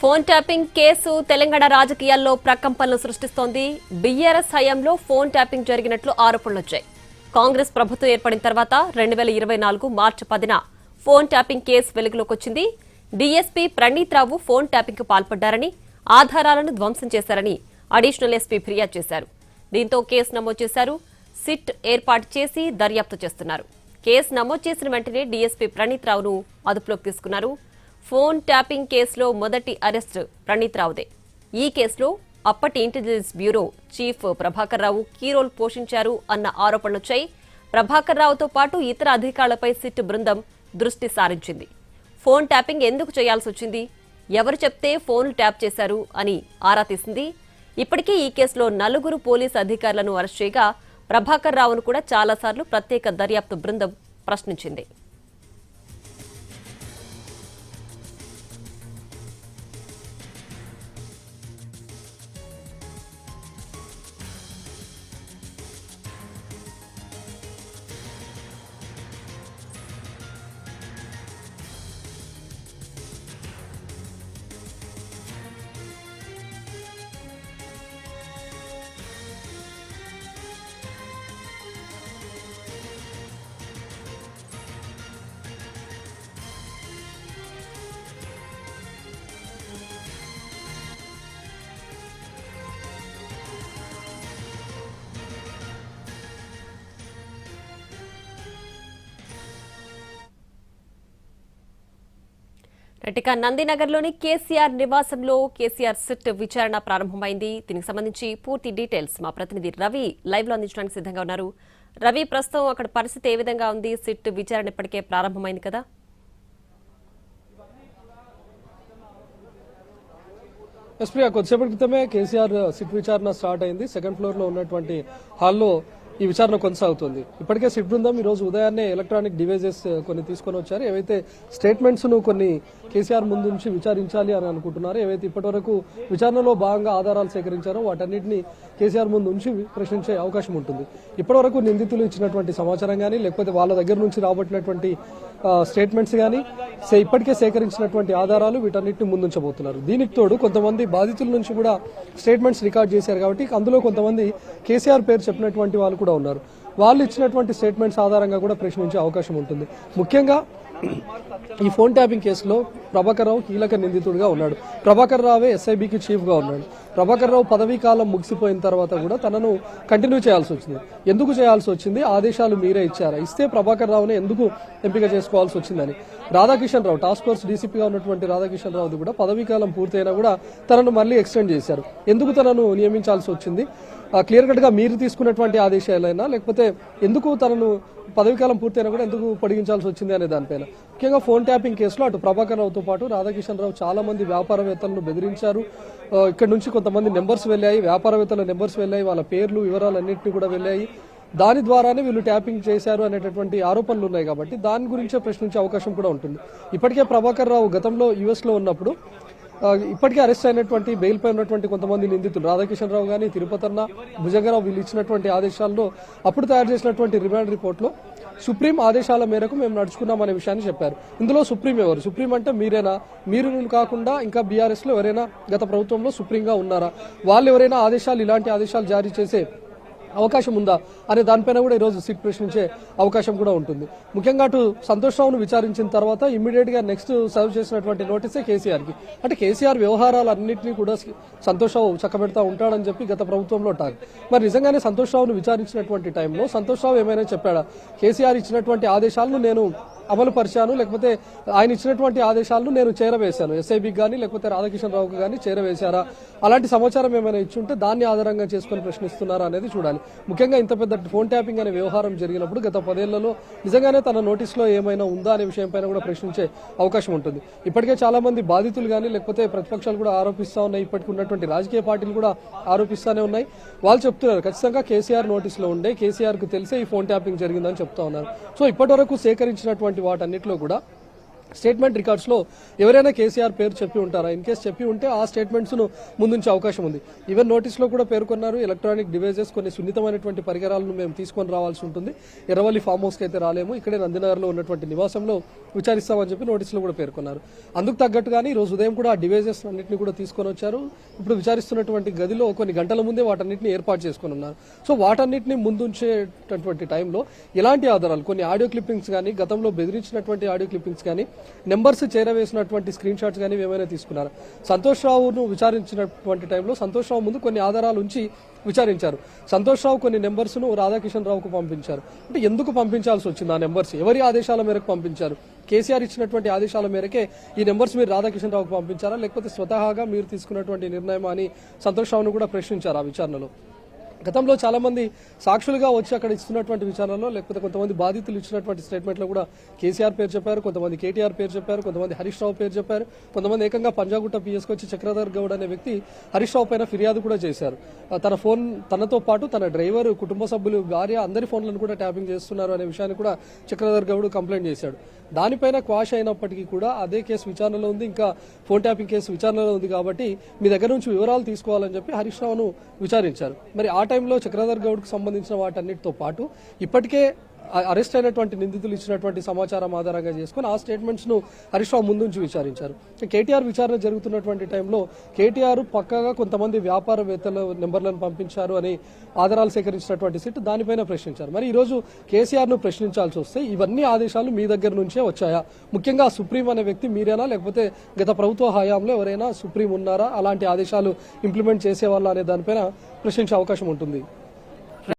Phone tapping case Telangana రాజకీయాల్లో ప్రకంపనలు సృష్టిస్తోంది. బీఆర్ఎస్ హయాంలో ఫోన్ ట్యాపింగ్ జరిగినట్లు ఆరోపణలొచ్చాయి. కాంగ్రెస్ ప్రభుత్వం ఏర్పడిన తర్వాత 2024 మార్చి 10న ఫోన్ ట్యాపింగ్ కేసు వెలుగులోకొచ్చింది. DSP Praneeth Rao phone tapping కు పాల్పడ్డారని, ఆధారాలను ధ్వంసం చేశారని అడిషనల్ ఎస్పీ ఫిర్యాదు చేశారు. దీంతో కేసు నమోదు చేశారు. సిట్ ఏర్పాటు చేసి దర్యాప్తు చేస్తున్నారు. కేసు నమోదు చేసిన వెంటనే డీఎస్పీ ప్రణీత్ రావును అదుపులోకి తీసుకున్నారు. ఫోన్ ట్యాపింగ్ కేసులో మొదటి అరెస్ట్ ప్రణీత్ రావుదే. ఈ కేసులో అప్పటి intelligence bureau chief Prabhakar Rao key role పోషించారు అన్న ఆరోపణలొచ్చాయి. ప్రభాకర్ రావుతో పాటు ఇతర అధికారులపై సిట్ బృందం దృష్టి సారించింది. ఫోన్ ట్యాపింగ్ ఎందుకు చేయాల్సి వచ్చింది, ఎవరు చెప్తే ఫోన్లు ట్యాప్ చేశారు అని ఆరా తీసింది. ఇప్పటికే ఈ కేసులో 4 పోలీసు అధికారులను అరెస్ట్ చేయగా ప్రభాకర్ రావును కూడా చాలాసార్లు ప్రత్యేక దర్యాప్తు బృందం ప్రశ్నించింది. ఇక నందినగర్లోని కేసీఆర్ నివాసంలో కేసీఆర్ సిట్ విచారణ ప్రారంభమైంది. దీనికి సంబంధించి పూర్తి డీటెయిల్స్ మా ప్రతినిధి రవి లైవ్ లో అందించడానికి సిద్ధంగా ఉన్నారు. రవి, ప్రస్తుతం అక్కడ పరిస్థితి ఏ విధంగా ఉంది? సిట్ విచారణ ఇప్పటికే ప్రారంభమైంది కదా? ఎస్ప్రియా, కొద్దిసేపటి క్రితమే కేసీఆర్ సిట్ విచారణ స్టార్ట్ అయింది. సెకండ్ ఫ్లోర్ లో ఉన్నటువంటి హాల్లో ఈ విచారణ కొనసాగుతుంది. ఇప్పటికే సిట్ బృందం ఈ రోజు ఉదయాన్నే ఎలక్ట్రానిక్ డివైజెస్ కొన్ని తీసుకొని వచ్చారు. ఏవైతే స్టేట్మెంట్స్ ను కొన్ని కేసీఆర్ ముందు నుంచి విచారించాలి అని అనుకుంటున్నారు, ఏవైతే ఇప్పటివరకు విచారణలో భాగంగా ఆధారాలు సేకరించారో వాటన్నిటిని కేసీఆర్ ముందు నుంచి ప్రశ్నించే అవకాశం ఉంటుంది. ఇప్పటివరకు నిందితులు ఇచ్చినటువంటి సమాచారం కానీ, లేకపోతే వాళ్ళ దగ్గర నుంచి రాబట్టినటువంటి స్టేట్మెంట్స్ కానీ, ఇప్పటికే సేకరించినటువంటి ఆధారాలు వీటన్నిటిని ముందుంచబోతున్నారు. దీనికి తోడు కొంతమంది బాధితుల నుంచి కూడా స్టేట్మెంట్స్ రికార్డ్ చేశారు కాబట్టి అందులో కొంతమంది కేసీఆర్ పేరు చెప్పినటువంటి వాళ్ళు కూడా ఉన్నారు. వాళ్ళు ఇచ్చినటువంటి స్టేట్మెంట్స్ ఆధారంగా కూడా ప్రశ్నించే అవకాశం ఉంటుంది. ముఖ్యంగా ఈ ఫోన్ ట్యాపింగ్ కేసులో ప్రభాకర్ రావు కీలక నిందితుడిగా ఉన్నాడు. ప్రభాకర్ రావే ఎస్ఐబికి చీఫ్ గా ఉన్నాడు. ప్రభాకర్ రావు పదవీ కాలం ముగిసిపోయిన తర్వాత కూడా తనను కంటిన్యూ చేయాల్సి వచ్చింది. ఎందుకు చేయాల్సి వచ్చింది? ఆదేశాలు మీరే ఇచ్చారా? ఇస్తే ప్రభాకర్ రావుని ఎందుకు ఎంపిక చేసుకోవాల్సి వచ్చిందని రాధాకిషన్ రావు, టాస్క్ ఫోర్స్ డీసీపీగా ఉన్నటువంటి రాధాకిషన్ రావుది కూడా పదవీ కాలం పూర్తయినా కూడా తనను మళ్ళీ ఎక్స్టెండ్ చేశారు. ఎందుకు తనను నియమించాల్సి వచ్చింది? క్లియర్ కట్ గా మీరు తీసుకున్నటువంటి ఆదేశాలైనా, లేకపోతే ఎందుకు తనను పదవీకాలం పూర్తయినా కూడా ఎందుకు పొడిగించాల్సి వచ్చింది అనే దానిపైన. ముఖ్యంగా ఫోన్ ట్యాపింగ్ కేసులో అటు ప్రభాకర్ రావుతో పాటు రాధాకిషన్ రావు చాలా మంది వ్యాపారవేత్తలను బెదిరించారు. ఇక్కడ నుంచి కొంతమంది నెంబర్స్ వెళ్ళాయి, వ్యాపారవేత్తల నెంబర్స్ వెళ్ళాయి, వాళ్ళ పేర్లు వివరాలన్నింటినీ కూడా వెళ్ళాయి. దాని ద్వారానే వీళ్ళు ట్యాపింగ్ చేశారు అనేటటువంటి ఆరోపణలు ఉన్నాయి కాబట్టి దాని గురించే ప్రశ్నించే అవకాశం కూడా ఉంటుంది. ఇప్పటికే ప్రభాకర్ రావు గతంలో యుఎస్ లో ఉన్నప్పుడు ఇప్పటికే అరెస్ట్ అయినటువంటి బెయిల్ పై ఉన్నటువంటి కొంతమంది నిందితులు రాధాకిషన్ రావు గానీ, తిరుపతన్న, భుజంగరావు వీళ్ళు ఇచ్చినటువంటి ఆదేశాల్లో అప్పుడు తయారు చేసినటువంటి రిమాండ్ రిపోర్ట్ లో సుప్రీం ఆదేశాల మేరకు మేము నడుచుకున్నామనే విషయాన్ని చెప్పారు. ఇందులో సుప్రీం ఎవరు? సుప్రీం అంటే మీరేనా? మీరు కాకుండా ఇంకా బీఆర్ఎస్ లో ఎవరైనా గత ప్రభుత్వంలో సుప్రీంగా ఉన్నారా? వాళ్ళు ఎవరైనా ఇలాంటి ఆదేశాలు జారీ చేసే అవకాశం ఉందా అనే దానిపైన కూడా ఈరోజు సిట్ ప్రశ్నించే అవకాశం కూడా ఉంటుంది. ముఖ్యంగా అటు సంతోష్ రావును విచారించిన తర్వాత ఇమ్మీడియట్ గా నెక్స్ట్ సర్వ్ చేసినటువంటి నోటీసే కేసీఆర్ కి. అంటే కేసీఆర్ వ్యవహారాలన్నింటినీ కూడా సంతోష్ రావు చక్కబెడతా ఉంటాడని చెప్పి గత ప్రభుత్వంలో టాక్. మరి నిజంగానే సంతోష్ రావును విచారించినటువంటి టైంలో సంతోష్ రావు ఏమైనా చెప్పాడా? కేసీఆర్ ఇచ్చినటువంటి ఆదేశాలను నేను అమలు పరిచాను, లేకపోతే ఆయన ఇచ్చినటువంటి ఆదేశాలను నేను చేరవేశాను, ఎస్ఐబికి కానీ లేకపోతే రాధాకిషన్ రావుకి కానీ చేరవేశారా? అలాంటి సమాచారం ఏమైనా ఇచ్చుంటే దాన్ని ఆధారంగా చేసుకుని ప్రశ్నిస్తున్నారా అనేది చూడాలి. ముఖ్యంగా ఇంత పెద్ద ఫోన్ ట్యాపింగ్ అనే వ్యవహారం జరిగినప్పుడు గత 10 ఏళ్లలో నిజంగానే తన నోటీసులో ఏమైనా ఉందా అనే విషయం పైన కూడా ప్రశ్నించే అవకాశం ఉంటుంది. ఇప్పటికే చాలా మంది బాధితులు కానీ, లేకపోతే ప్రతిపక్షాలు కూడా ఆరోపిస్తా ఉన్నాయి, ఇప్పటికి ఉన్నటువంటి రాజకీయ పార్టీలు కూడా ఆరోపిస్తానే ఉన్నాయి. వాళ్ళు చెప్తున్నారు ఖచ్చితంగా కేసీఆర్ నోటీసులో ఉండే, కేసీఆర్ కు తెలిసే ఈ ఫోన్ ట్యాపింగ్ జరిగిందని చెప్తా ఉన్నారు. సో ఇప్పటి వరకు సేకరించినటువంటి వాటన్నిటిలో కూడా స్టేట్మెంట్ రికార్డ్స్ లో ఎవరైనా కేసీఆర్ పేరు చెప్పి ఉంటారా? ఇన్ కేసు చెప్పి ఉంటే ఆ స్టేట్మెంట్స్ ను ముందుంచే అవకాశం ఉంది. ఈవెన్ నోటీస్ లో కూడా పేర్కొన్నారు, ఎలక్ట్రానిక్ డివైజెస్ కొన్ని సున్నితమైనటువంటి పరికరాలను మేము తీసుకొని రావాల్సి ఉంటుంది, ఎర్రవల్లి ఫామ్ హౌస్ కి అయితే రాలేము, ఇక్కడే నందినగర్ లో ఉన్నటువంటి నివాసంలో విచారిస్తామని చెప్పి నోటీసులో కూడా పేర్కొన్నారు. అందుకు తగ్గట్టుగానే ఈ రోజు ఉదయం కూడా ఆ డివైజెస్ అన్నింటినీ కూడా తీసుకొని వచ్చారు. ఇప్పుడు విచారిస్తున్నటువంటి గదిలో కొన్ని గంటల ముందే వాటన్నిటిని ఏర్పాటు చేసుకుని ఉన్నారు. సో వాటన్నిటిని ముందుంచేటటువంటి టైంలో ఎలాంటి ఆధారాలు, కొన్ని ఆడియో క్లిప్పింగ్స్ కానీ, గతంలో బెదిరించినటువంటి ఆడియో క్లిప్పింగ్స్ కానీ, నెంబర్స్ చేరవేసినటువంటి స్క్రీన్ షాట్స్ కానీ ఏమైనా తీసుకున్నారు. సంతోష్ రావును విచారించినటువంటి టైంలో సంతోష్ రావు ముందు కొన్ని ఆధారాలు ఉంచి విచారించారు. సంతోష్ రావు కొన్ని నెంబర్స్ ను రాధాకిషన్ రావుకు పంపించారు. అంటే ఎందుకు పంపించాల్సి వచ్చింది? ఆ నెంబర్స్ ఎవరి ఆదేశాల మేరకు పంపించారు? కేసీఆర్ ఇచ్చినటువంటి ఆదేశాల మేరకే ఈ నెంబర్స్ మీరు రాధాకిషన్ రావుకు పంపించారా, లేకపోతే స్వతహాగా మీరు తీసుకున్నటువంటి నిర్ణయం అని సంతోష్ రావును కూడా ప్రశ్నించారు ఆ విచారణలో. గతంలో చాలా మంది సాక్షులుగా వచ్చి అక్కడ ఇస్తున్నటువంటి విచారణలో, లేకపోతే కొంతమంది బాధితులు ఇచ్చినటువంటి స్టేట్మెంట్లో కూడా కేసీఆర్ పేరు చెప్పారు, కొంతమంది కేటీఆర్ పేరు చెప్పారు, కొంతమంది హరీష్ రావు పేరు చెప్పారు, కొంతమంది ఏకంగా పంజాగుట్ట పిఎస్కి వచ్చి చక్రధర్ గౌడ్ అనే వ్యక్తి హరీష్ రావు పైన ఫిర్యాదు కూడా చేశారు. తన ఫోన్, తనతో పాటు తన డ్రైవర్, కుటుంబ సభ్యులు, భార్య అందరి ఫోన్లను కూడా ట్యాపింగ్ చేస్తున్నారు అనే విషయాన్ని కూడా చక్రధర్ గౌడ్ కంప్లైంట్ చేశాడు. దానిపైన క్వాష్ అయినప్పటికీ కూడా అదే కేసు విచారణలో ఉంది, ఇంకా ఫోన్ ట్యాపింగ్ కేసు విచారణలో ఉంది కాబట్టి మీ దగ్గర నుంచి వివరాలు తీసుకోవాలని చెప్పి హరీష్ రావును విచారించారు. మరి ఆ టైంలో చక్రధర్ గౌడ్కు సంబంధించిన వాటన్నిటితో పాటు ఇప్పటికే అరెస్ట్ అయినటువంటి నిందితులు ఇచ్చినటువంటి సమాచారం ఆధారంగా చేసుకుని ఆ స్టేట్మెంట్స్ ను హరీష్ రావు ముందుంచి విచారించారు. కేటీఆర్ విచారణ జరుగుతున్నటువంటి టైంలో కేటీఆర్ పక్కగా కొంతమంది వ్యాపారవేత్తల నెంబర్లను పంపించారు అని ఆధారాలు సేకరించినటువంటి సిట్ దానిపైన ప్రశ్నించారు. మరి ఈ రోజు కేసీఆర్ ను ప్రశ్నించాల్సి వస్తే ఇవన్నీ ఆదేశాలు మీ దగ్గర నుంచే వచ్చాయా? ముఖ్యంగా సుప్రీం అనే వ్యక్తి మీరేనా, లేకపోతే గత ప్రభుత్వ హయాంలో ఎవరైనా సుప్రీం ఉన్నారా, అలాంటి ఆదేశాలు ఇంప్లిమెంట్ చేసేవాళ్ళ అనే దానిపైన ప్రశ్నించే అవకాశం ఉంటుంది.